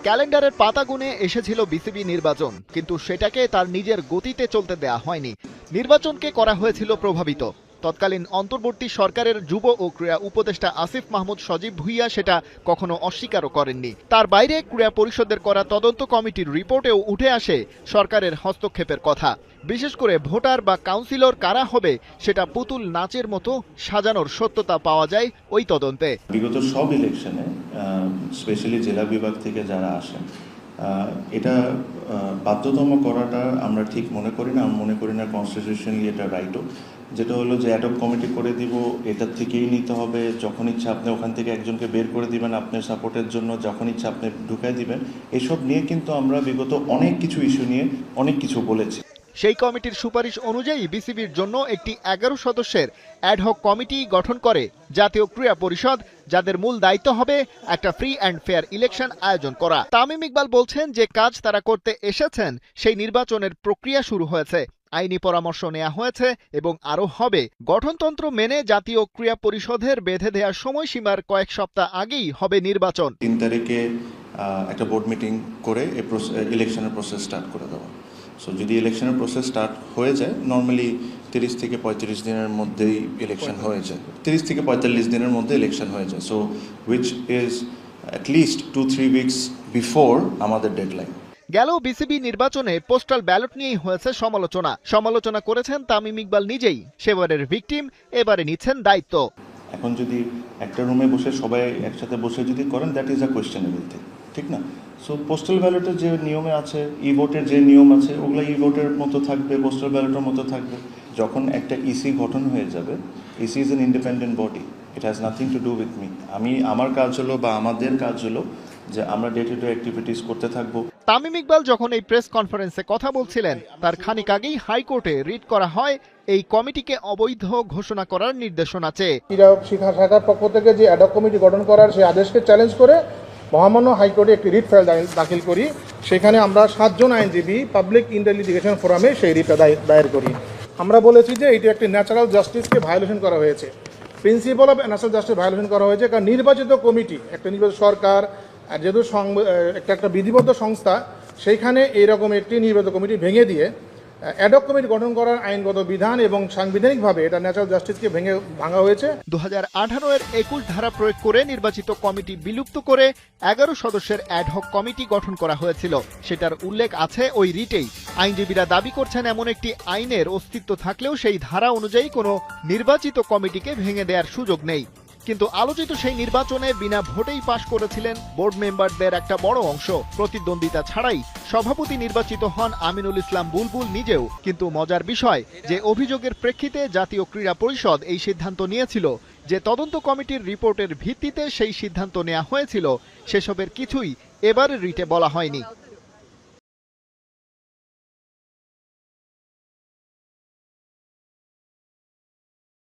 ক্যালেন্ডারের পাতা গুনে এসেছিল বিসিবি নির্বাচন, কিন্তু সেটাকে তার নিজের গতিতে চলতে দেয়া হয়নি। নির্বাচনকে করা হয়েছিল প্রভাবিত। তৎকালীন অন্তর্বর্তী সরকারের যুব ও ক্রীড়া উপদেষ্টা আসিফ মাহমুদ সজীব ভুইয়া সেটা কখনো অস্বীকারও করেননি। তার বাইরে ক্রীড়া পরিষদের করা তদন্ত কমিটির রিপোর্টেও উঠে আসে সরকারের হস্তক্ষেপের কথা। বিশেষ করে ভোটার বা কাউন্সিলর কারা হবে সেটা পুতুল নাচের মতো সাজানোর সত্যতা পাওয়া যায় ওই তদন্তে। বিগত সব ইলেকশনে স্পেশালি জেলা বিভাগ থেকে যারা আসেন, এটা বাধ্যতামূলক করাটা আমরা ঠিক মনে করি না। আমরা মনে করি না কনস্টিটিউশনালি এটা রাইটও, যেটা হলো যে অ্যাডহক কমিটি করে দিব, এটার থেকেই নিতে হবে। যখন ইচ্ছা আপনি ওখান থেকে একজনকে বের করে দিবেন আপনার সাপোর্টের জন্য, যখন ইচ্ছা আপনি ঢুকাই দিবেন। এসব নিয়ে কিন্তু আমরা বিগত অনেক কিছু ইস্যু নিয়ে অনেক কিছু বলেছি। সেই কমিটির সুপারিশ অনুযায়ী বিসিবির জন্য একটি 11 সদস্যের অ্যাডহক কমিটি গঠন করে জাতীয় ক্রীড়া পরিষদ, যাদের মূল দায়িত্ব হবে একটা ফ্রি অ্যান্ড ফেয়ার ইলেকশন আয়োজন করা। তামিম ইকবাল বলছেন যে কাজ তারা করতে এসেছেন সেই নির্বাচনের প্রক্রিয়া শুরু হয়েছে, আইনি পরামর্শ নেওয়া হয়েছে এবং আরও হবে। গঠনতন্ত্র মেনে জাতীয় ক্রীড়া পরিষদের বেঁধে দেওয়ার সময়সীমার কয়েক সপ্তাহ আগেই হবে নির্বাচন। 3 তারিখে একটা বোর্ড মিটিং করে ইলেকশনের প্রসেস স্টার্ট করে দেওয়া। সো যদি ইলেকশনের প্রসেস স্টার্ট হয়ে যায়, নর্মালি 30 থেকে 35 দিনের মধ্যেই ইলেকশন হয়ে যায়। 30 থেকে 45 দিনের মধ্যে ইলেকশন হয়ে যায়। So which is at least 2-3 weeks before আমাদের ডেডলাইন। গেল বিসিবি নির্বাচনে পোস্টাল ব্যালট নিয়েই হয়েছে সমালোচনা করেছেন তামিম ইকবাল নিজেই। সেবারের ভিকটিম, এবারে নিচ্ছেন দায়িত্ব। এখন যদি একটা রুমে বসে সবাই একসাথে বসে যদি করেন, that is a questionable thing, ঠিক না? সো পোস্টাল ব্যালটের যে নিয়মে আছে, ই ভোটের যে নিয়ম আছে, ওগুলো ই ভোটের মতো থাকবে, পোস্টাল ব্যালটের মতো থাকবে। যখন একটা ইসি গঠন হয়ে যাবে, EC is an independent body, it has nothing to do with me. আমার কাজ হলো বা আমাদের কাজ হলো যে আমরা ডে টু ডে অ্যাক্টিভিটিস করতে থাকবো। তামিম ইকবাল যখন এই প্রেস কনফারেন্সে কথা বলছিলেন, তার খানিক আগেই হাইকোর্টে রিট করা হয় এই কমিটিকে অবৈধ ঘোষণা করার নির্দেশনা চেয়ে। ক্রীড়া শিক্ষা শাখার পক্ষ থেকে যে অ্যাডহক কমিটি গঠন করার সেই আদেশকে চ্যালেঞ্জ করে মহামান্য হাইকোর্টে একটি রিট ফাইল দাখিল করি। সেখানে আমরা 7 জন আইনজীবী পাবলিক ইন্টেলিজিগেশন ফোরামে সেই রিটটা দায়ের করি। আমরা বলেছি যে এটি একটি ন্যাচারাল জাস্টিসকে ভায়োলেশন করা হয়েছে, principal of natural justice violation করা হয়েছে। কারণ নির্বাচিত কমিটি, একটা নির্বাচিত সরকার, আর যেহেতু একটা বিধিবদ্ধ সংস্থা, সেইখানে এইরকম একটি নির্বাচিত কমিটি ভেঙে দিয়ে অ্যাডহক কমিটি গঠন করার আইনগত বিধান এবং সাংবিধানিকভাবে এটা ন্যাচারাল জাস্টিসকে ভাঙা হয়েছে। 2018 এর 21 ধারা প্রয়োগ করে নির্বাচিত কমিটি বিলুপ্ত করে 11 সদস্যের অ্যাডহক কমিটি গঠন করা হয়েছিল। সেটার উল্লেখ আছে ওই রিটেই। আইনজীবীরা দাবি করছেন এমন একটি আইনের অস্তিত্ব থাকলেও সেই ধারা অনুযায়ী কোনো নির্বাচিত কমিটিকে ভেঙে দেওয়ার সুযোগ নেই। কিন্তু আলোচিত সেই নির্বাচনে বিনা ভোটেই পাশ করেছিলেন বোর্ড মেম্বারদের একটা বড় অংশ। প্রতিদ্বন্দ্বিতা ছাড়াই সভাপতি নির্বাচিত হন আমিনুল ইসলাম বুলবুল নিজেও। কিন্তু মজার বিষয় যে অভিযোগের প্রেক্ষিতে জাতীয় ক্রীড়া পরিষদ এই সিদ্ধান্ত নিয়েছিল যে তদন্ত কমিটির রিপোর্টের ভিত্তিতে সেই সিদ্ধান্ত নেওয়া হয়েছিল, সেসবের কিছুই এবারের রিটে বলা হয়নি।